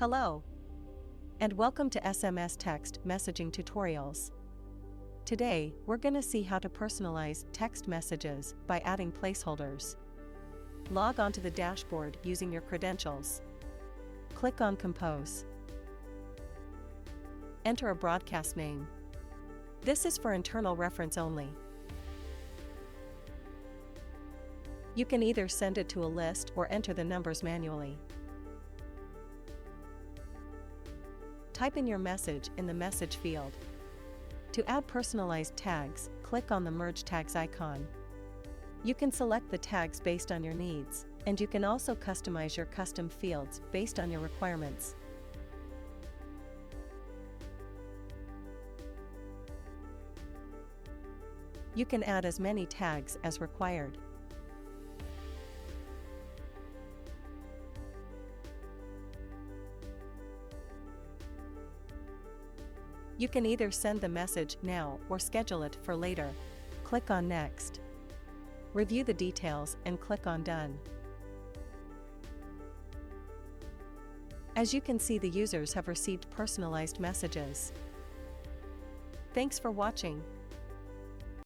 Hello, and welcome to SMS text messaging tutorials. Today, we're going to see how to personalize text messages by adding placeholders. Log onto the dashboard using your credentials. Click on Compose. Enter a broadcast name. This is for internal reference only. You can either send it to a list or enter the numbers manually. Type in your message in the message field. To add personalized tags, click on the Merge Tags icon. You can select the tags based on your needs, and you can also customize your custom fields based on your requirements. You can add as many tags as required. You can either send the message now or schedule it for later. Click on Next. Review the details and click on Done. As you can see, the users have received personalized messages. Thanks for watching.